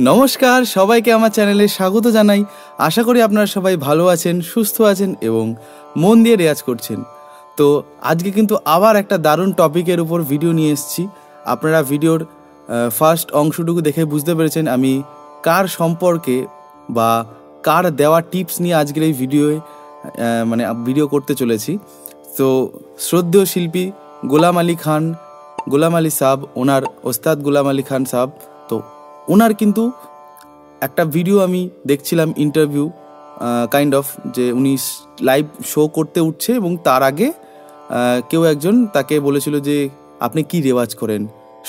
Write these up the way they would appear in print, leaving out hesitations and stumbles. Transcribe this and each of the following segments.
নমস্কার, সবাইকে আমার চ্যানেলে স্বাগত জানাই। আশা করি আপনারা সবাই ভালো আছেন, সুস্থ আছেন এবং মন দিয়ে রেয়াজ করছেন। তো আজকে কিন্তু আবার একটা দারুণ টপিকের উপর ভিডিও নিয়ে এসেছি। আপনারা ভিডিওর ফার্স্ট অংশটুকু দেখে বুঝতে পেরেছেন আমি কার সম্পর্কে বা কার দেওয়া টিপস নিয়ে আজকের এই ভিডিও করতে চলেছি। তো শ্রদ্ধেয় শিল্পী গোলাম আলী সাব, ওনার ওস্তাদ গোলাম আলী খান সাব, তো ওনার কিন্তু একটা ভিডিও আমি দেখছিলাম, ইন্টারভিউ কাইন্ড অফ, যে উনি লাইভ শো করতে উঠছে এবং তার আগে কেউ একজন তাকে বলেছিল যে আপনি কি রেওয়াজ করেন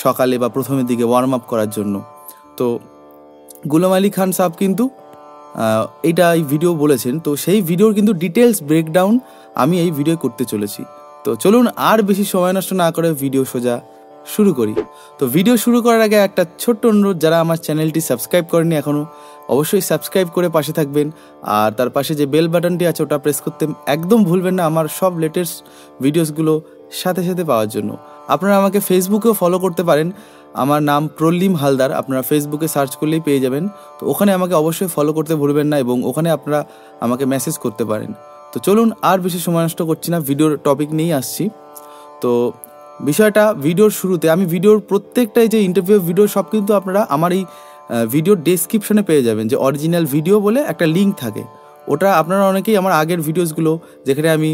সকালে বা প্রথমের দিকে ওয়ার্ম আপ করার জন্য। তো গোলাম আলী খান সাব কিন্তু এই ভিডিও বলেছেন। তো সেই ভিডিওর কিন্তু ডিটেলস ব্রেকডাউন আমি এই ভিডিও করতে চলেছি। তো চলুন আর বেশি সময় নষ্ট না করে ভিডিও সোজা শুরু করি। তো ভিডিও শুরু করার আগে একটা ছোট্ট অনুরোধ, যারা আমার চ্যানেলটি সাবস্ক্রাইব করেনি এখনও, অবশ্যই সাবস্ক্রাইব করে পাশে থাকবেন। আর তার পাশে যে বেল বাটনটি আছে ওটা প্রেস করতে একদম ভুলবেন না, আমার সব লেটেস্ট ভিডিওসগুলো সাথে সাথে পাওয়ার জন্য। আপনারা আমাকে ফেসবুকেও ফলো করতে পারেন, আমার নাম প্রলিম হালদার, আপনারা ফেসবুকে সার্চ করলেই পেয়ে যাবেন। তো ওখানে আমাকে অবশ্যই ফলো করতে ভুলবেন না এবং ওখানে আপনারা আমাকে মেসেজ করতে পারেন। তো চলুন আর বেশি সময় নষ্ট করছি না, ভিডিওর টপিক নিয়েই আসছি। তো বিষয়টা ভিডিওর শুরুতে, আমি ভিডিওর প্রত্যেকটাই যে ইন্টারভিউ ভিডিও সব কিন্তু আপনারা আমার এই ভিডিওর ডেসক্রিপশনে পেয়ে যাবেন, যে অরিজিনাল ভিডিও বলে একটা লিঙ্ক থাকে। ওটা আপনারা অনেকেই আমার আগের ভিডিওসগুলো, যেখানে আমি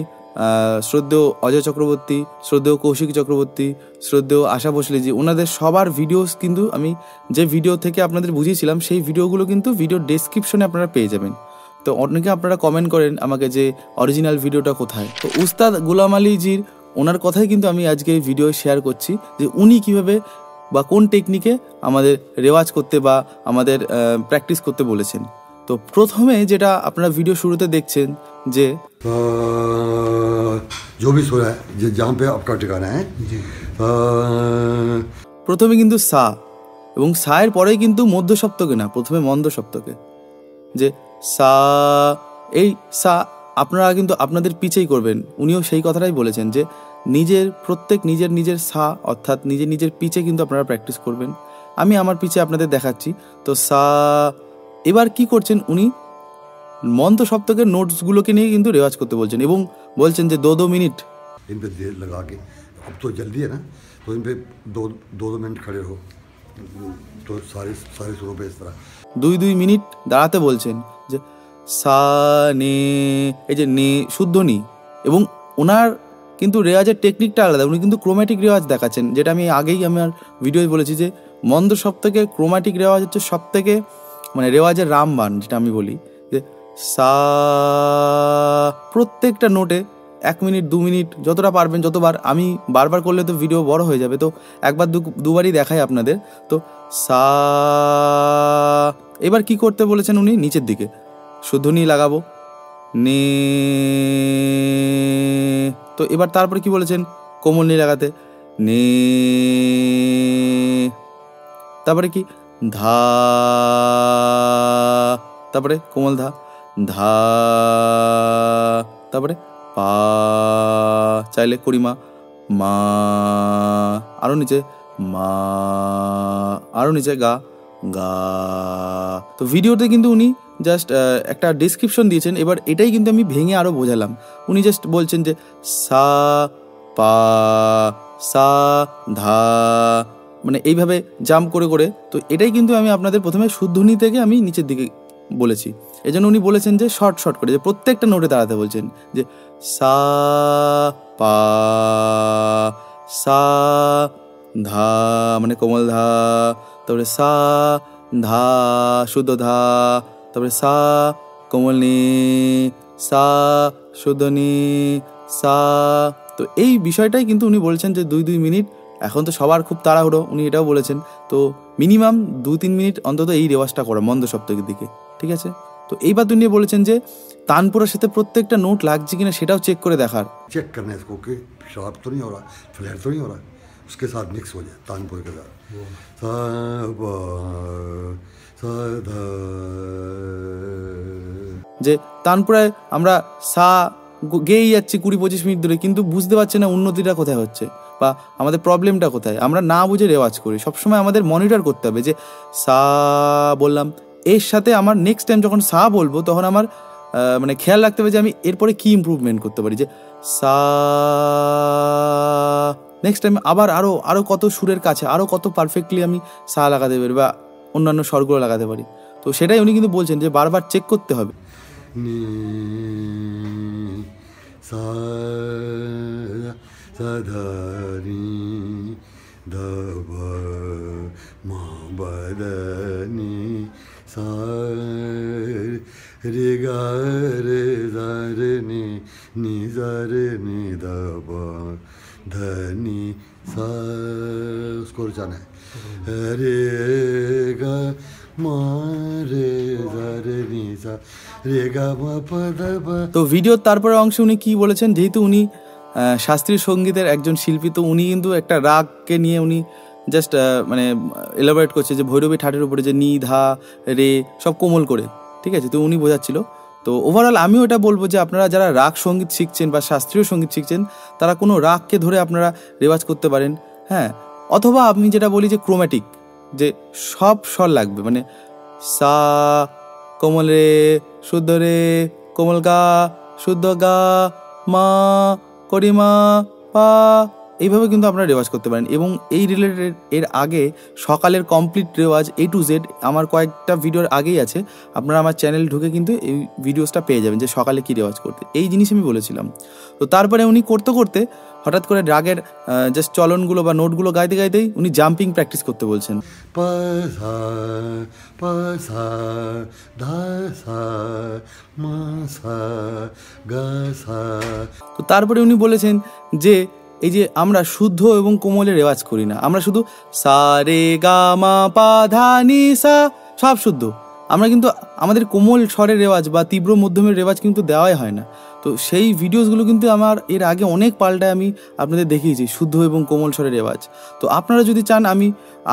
শ্রদ্ধেয় অজয় চক্রবর্তী, শ্রদ্ধেয় কৌশিক চক্রবর্তী, শ্রদ্ধেয় আশা ভোসলেজি, ওনাদের সবার ভিডিওস কিন্তু আমি যে ভিডিও থেকে আপনাদের বুঝিয়েছিলাম সেই ভিডিওগুলো কিন্তু ভিডিওর ডেসক্রিপশনে আপনারা পেয়ে যাবেন। তো অনেকে আপনারা কমেন্ট করেন আমাকে যে অরিজিনাল ভিডিওটা কোথায়। তো উস্তাদ গোলাম আলীজির ওনার কথাই কিন্তু আমি আজকে এই ভিডিও শেয়ার করছি, যে উনি কীভাবে বা কোন টেকনিকে আমাদের রেওয়াজ করতে বা আমাদের প্র্যাকটিস করতে বলেছেন। তো প্রথমে যেটা আপনারা ভিডিও শুরুতে দেখছেন, যে প্রথমে কিন্তু সা, এবং সায়ের পরে কিন্তু মধ্য সপ্তকে না, প্রথমে মন্দ সপ্তকে, যে সা, এই সা আপনারা কিন্তু আপনাদের পিছেই করবেন। উনিও সেই কথাটাই বলেছেন যে নিজের সা অর্থাৎ নিজের পিছে কিন্তু আপনারা প্র্যাকটিস করবেন। আমি আমার পিছে আপনাদের দেখাচ্ছি। তো সা, এবার কি করছেন উনি, মন্ত্র সপ্তকের নোটসগুলোকে নিয়ে কিন্তু রেওয়াজ করতে বলছেন এবং বলছেন যে 2 মিনিট দুই মিনিট দাঁড়াতে বলছেন, যে সা নে, এই যে নে শুদ্ধ নি, এবং ওনার কিন্তু রেওয়াজের টেকনিকটা আলাদা। উনি কিন্তু ক্রোম্যাটিক রেওয়াজ দেখাচ্ছেন, যেটা আমি আগেই আমার ভিডিওয় বলেছি যে মন্দ সপ্তকে ক্রোম্যাটিক রেওয়াজ হচ্ছে সব থেকে রেওয়াজের রামবান, যেটা আমি বলি, যে সা প্রত্যেকটা নোটে 1 মিনিট 2 মিনিট যতটা পারবেন, যতবার, আমি বারবার করলে তো ভিডিও বড় হয়ে যাবে, তো একবার দুবারই দেখাই আপনাদের। তো সা, এবার কি করতে বলেছেন উনি, নিচের দিকে শুদ্ধ নি লাগাবো, নে, তো এবার তারপরে কি বলেছেন, কোমল নি লাগাতে, নে, তারপরে কি ধা, তারপরে কোমল ধা, ধা, তারপরে পা, চাইলে করিমা, মা, আরো নিচে মা, আরো নিচে গা, গা। তো ভিডিওতে কিন্তু উনি জাস্ট একটা ডেসক্রিপশন দিয়েছেন, এবার এটাই কিন্তু আমি ভেঙে আরো বোঝালাম। উনি জাস্ট বলছেন যে সা পা, সা ধা, এইভাবে জাম্প করে করে। তো এটাই কিন্তু আমি আপনাদের প্রথমে শুদ্ধনি থেকে আমি নিচের দিকে বলেছি। এই জন্য উনি বলেছেন যে শর্ট করে, যে প্রত্যেকটা নোটে দাঁড়াতে বলছেন, যে সা পা, সা ধা কোমল ধা, তারপরে সা ধা শুদ্ধ ধা, তারপরে সা কোমল নি, সা শুদ্ধ নি, সা। তো এই বিষয়টাই কিন্তু উনি বলছেন যে 2 মিনিট। এখন তো সবার খুব তাড়াহুড়ো, উনি এটাও বলেছেন, তো মিনিমাম 2-3 মিনিট অন্তত এই রেওয়াজটা করা মন্দ সপ্তকের দিকে, ঠিক আছে। তো এইবার উনি বলেছেন যে তানপুরার সাথে প্রত্যেকটা নোট লাগছে কিনা সেটাও চেক করে দেখার, চেক করনা इसको कि शराब तो नहीं हो रहा, फ्लेयर तो नहीं हो रहा, उसके साथ मिक्स हो जाए तानपुर के साथ। सा पा सा धा, যে তানপুরায় আমরা সা গেয়েই যাচ্ছি 20-25 মিনিট ধরে, কিন্তু বুঝতে পারছি না উন্নতিটা কোথায় হচ্ছে। বা আমাদের প্রবলেমটা কোথায়, আমরা না বুঝে রেওয়াজ করি। সবসময় আমাদের মনিটর করতে হবে যে সা বললাম, এর সাথে আমার নেক্সট টাইম যখন সা বলবো তখন আমার মানে খেয়াল রাখতে হবে যে আমি এরপরে কী ইমপ্রুভমেন্ট করতে পারি, যে সা নেক্সট টাইম আবার আরও কত সুরের কাছে আরও কত পারফেক্টলি আমি সা লাগাতে পারি বা অন্যান্য স্বরগুলো লাগাতে পারি। তো সেটাই উনি কিন্তু বলছেন যে বারবার চেক করতে হবে। নি সা সা ধা নি ধা পা মা বা ধা নি সা রে গা রে ধা রে নি ধা রে নি ধা পা ধা নি সা, उसको जाना है रे गा मा রে ধা রে নি সা রে গা মা পা ধা পা। তো ভিডিওর তারপরে অংশে উনি কি বলেছেন, যেহেতু উনি শাস্ত্রীয় সঙ্গীতের একজন শিল্পী, তো উনি কিন্তু একটা রাগকে নিয়ে উনি জাস্ট মানে এলাবোরেট করছে যে ভৈরবী ঠাটের উপরে যে নি ধা রে সব কোমল করে, ঠিক আছে। তো উনি বোঝাচ্ছিল। তো ওভারঅল আমিও এটা বলবো যে আপনারা যারা রাগ সঙ্গীত শিখছেন বা শাস্ত্রীয় সঙ্গীত শিখছেন, তারা কোনো রাগকে ধরে আপনারা রেওয়াজ করতে পারেন, হ্যাঁ। অথবা আমি যেটা বলি যে ক্রোম্যাটিক, যে সব স্বর লাগবে, মানে সা কোমল রে, শুদ্ধ রে, কোমল গা, শুদ্ধ গা, মা, করিমা, পা, এইভাবে কিন্তু আপনারা রেওয়াজ করতে পারেন। এবং এই রিলেটেড এর আগে সকালের কমপ্লিট রেওয়াজ A to Z আমার কয়েকটা ভিডিওর আগেই আছে, আপনারা আমার চ্যানেল ঢুকে কিন্তু এই ভিডিওসটা পেয়ে যাবেন যে সকালে কী রেওয়াজ করতে, এই জিনিস আমি বলেছিলাম। তো তারপরে উনি করতে করতে হঠাৎ করে রাগের জাস্ট চলনগুলো বা নোটগুলো গাইতে গাইতেই উনি জাম্পিং প্র্যাকটিস করতে বলছেন। পা সা পা সা ধা সা মা সা গা সা। তো তারপরে উনি বলেছেন যে এই যে আমরা শুদ্ধ এবং কোমলে রেওয়াজ করি না, আমরা শুধু সা রে গা মা পা ধা নি সা সব শুদ্ধ, আমরা কিন্তু আমাদের কোমল স্বরের রেওয়াজ বা তীব্র মধ্যমের রেওয়াজ কিন্তু দেওয়াই হয় না। তো সেই ভিডিওসগুলো কিন্তু আমার এর আগে অনেক পাল্টায় আমি আপনাদের দেখিয়েছি শুদ্ধ এবং কোমল স্বরের রেওয়াজ। তো আপনারা যদি চান আমি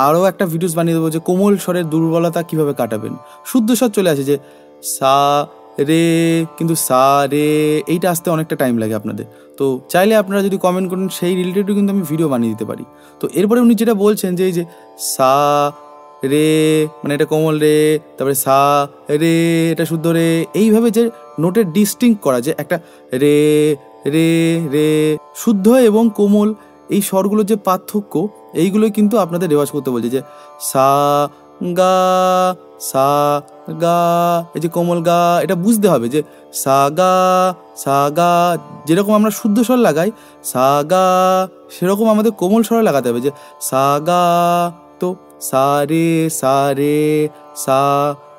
আরও একটা ভিডিওস বানিয়ে দেবো যে কোমল স্বরের দুর্বলতা কীভাবে কাটাবেন। শুদ্ধ স্বর চলে আসে যে সা রে, কিন্তু সা রে এইটা আসতে অনেকটা টাইম লাগে আপনাদের। তো চাইলে আপনারা যদি কমেন্ট করেন সেই রিলেটেডও কিন্তু আমি ভিডিও বানিয়ে দিতে পারি। তো এরপরে উনি যেটা বলছেন যে এই যে সা রে মানে এটা কোমল রে, তারপরে সা রে এটা শুদ্ধ রে, এইভাবে যে নোটের ডিস্টিংক্ট করা, যে একটা রে রে রে শুদ্ধ এবং কোমল এই স্বরগুলোর যে পার্থক্য, এইগুলোই কিন্তু আপনাদের রেওয়াজ করতে বলছে। যে সা গা সা গা, এই যে কোমল গা, এটা বুঝতে হবে যে সা গা যেরকম আমরা শুদ্ধ স্বর লাগাই সা গা, সেরকম আমাদের কোমল স্বর লাগাতে হবে যে সা গা। তো সা রে সা,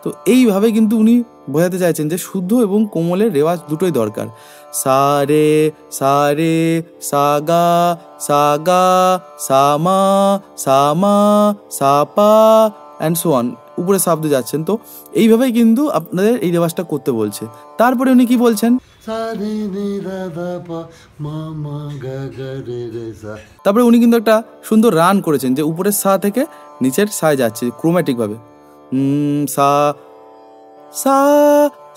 তো এইভাবে কিন্তু উনি বোঝাতে চাইছেন যে শুদ্ধ এবং কোমলের রেওয়াজ দুটোই দরকার। সা রে সা গা সা মা সা পা অ্যান্ড সো অন, উপরে শব্দ যাচ্ছেন। তো এইভাবেই কিন্তু আপনাদের এই রেওয়াজটা করতে বলছে। তারপরে উনি কি বলছেন, তারপরে উনি কিন্তু একটা সুন্দর রান করেছেন যে উপরের সা থেকে নিচের সায় যাচ্ছে ক্রোম্যাটিকভাবে। সা সা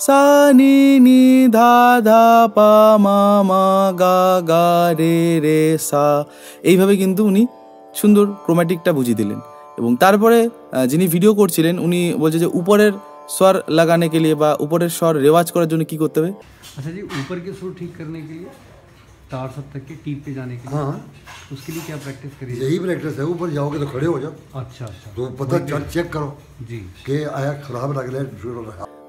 সা নি নি ধা ধা পা মা মা গা গা রে রে সা, এইভাবে কিন্তু উনি সুন্দর ক্রোম্যাটিকটা বুঝিয়ে দিলেন। এবং তারপরে যিনি ভিডিও করছিলেন উনি বলছে যে উপরের স্বর লাগানে के लिए বা উপরের স্বর রেওয়াজ করার জন্য কি করতে হবে। अच्छा जी, ऊपर के सुर ठीक करने के लिए तार सब तक के टीप पे जाने के लिए, हाँ उसके लिए क्या प्रैक्टिस करिए। यही प्रैक्टिस है, ऊपर जाओगे तो खड़े हो जाओ। अच्छा अच्छा तो पता चेक करो जी कि आया खराब लग रहा है।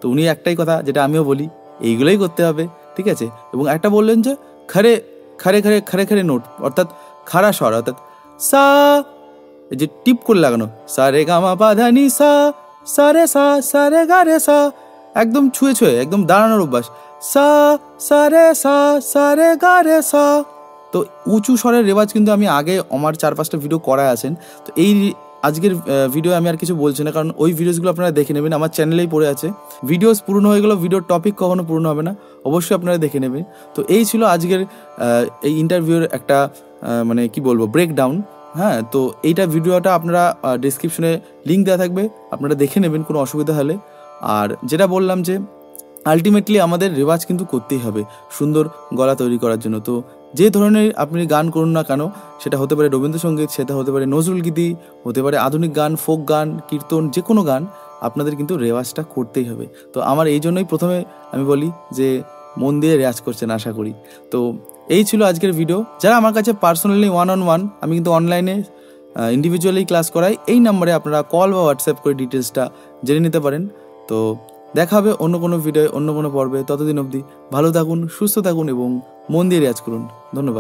তো উনি একটাই কথা যেটা আমিও বলি, এইগুলোই করতে হবে, ঠিক আছে। এবং একটা বললেন যে খারে খারে খারে খারে খারে নোট, অর্থাৎ খাড়া স্বর, অর্থাৎ সা, এই যে টিপ করে লাগানো সা রে গা মা পা ধা নি সা সা রে গা রে সা, একদম ছুঁয়ে ছুঁয়ে একদম দাঁড়ানোর অভ্যাস। সা রে গা রে সা। তো উঁচু স্বরের রেওয়াজ কিন্তু আমি আগে আমার 4-5টা ভিডিও করায় আছেন। তো এই আজকের ভিডিও আমি আর কিছু বলছি না, কারণ ওই ভিডিওসগুলো আপনারা দেখে নেবেন, আমার চ্যানেলেই পড়ে আছে। ভিডিওস পূর্ণ হয়ে গেলেও ভিডিওর টপিক কখনো পূর্ণ হবে না, অবশ্যই আপনারা দেখে নেবেন। তো এই ছিল আজকের এই ইন্টারভিউর একটা মানে কি বলবো ব্রেকডাউন। হ্যাঁ, তো এইটা ভিডিওটা আপনারা ডেসক্রিপশনে লিঙ্ক দেওয়া থাকবে, আপনারা দেখে নেবেন কোনো অসুবিধা হলে। আর যেটা বললাম যে আলটিমেটলি আমাদের রেওয়াজ কিন্তু করতেই হবে সুন্দর গলা তৈরি করার জন্য। তো যে ধরনের আপনি গান করুন না কেন, সেটা হতে পারে রবীন্দ্রসঙ্গীত, সেটা হতে পারে নজরুল গীতি, হতে পারে আধুনিক গান, ফোক গান, কীর্তন, যে কোনো গান আপনাদের কিন্তু রেওয়াজটা করতেই হবে। তো আমার এই জন্যই প্রথমে আমি বলি যে মন দিয়ে রেওয়াজ করছেন আশা করি। তো এই ছিল আজকের ভিডিও। যারা আমার কাছে পার্সোনালি 1-on-1, আমি কিন্তু অনলাইনে ইন্ডিভিজুয়ালি ক্লাস করাই, এই নাম্বারে আপনারা কল বা হোয়াটসঅ্যাপ করে ডিটেলসটা জেনে নিতে পারেন। তো দেখা হবে অন্য কোনো ভিডিও, অন্য কোনো পর্বে। ততদিন অবধি ভালো থাকুন, সুস্থ থাকুন এবং মন দিয়ে রেওয়াজ করুন। ধন্যবাদ।